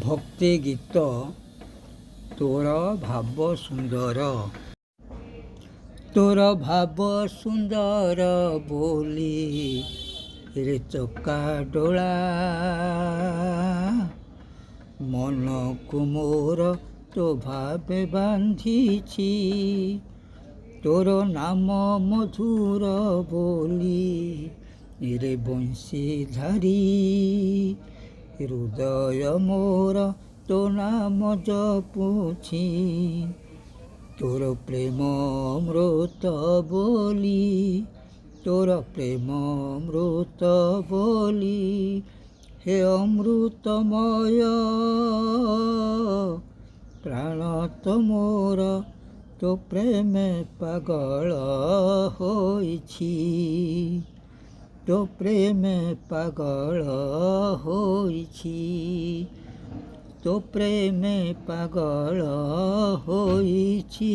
ଭକ୍ତି ଗୀତ ତୋର ଭାବ ସୁନ୍ଦର। ତୋର ଭାବ ସୁନ୍ଦର ବୋଲି ରେ ଚକା ଡୋଳା, ମନକୁ ମୋର ତୋ ଭାବେ ବାନ୍ଧିଛି। ତୋର ନାମ ମଧୁର ବୋଲି ରେ ବଂଶୀଧାରୀ, ହୃଦୟ ମୋର ତୋ ନାମ ଜପୁଛି। ତୋର ପ୍ରେମ ଅମୃତ ବୋଲି, ତୋର ପ୍ରେମ ଅମୃତ ବୋଲି, ହେ ଅମୃତମୟ ପ୍ରାଣ ତ ମୋର ତୋ ପ୍ରେମେ ପାଗଳ ହୋଇଛି। ତୋ ପ୍ରେମେ ପାଗଳ ହୋଇଛି। ତୋ ପ୍ରେମେ ପାଗଳ ହୋଇଛି।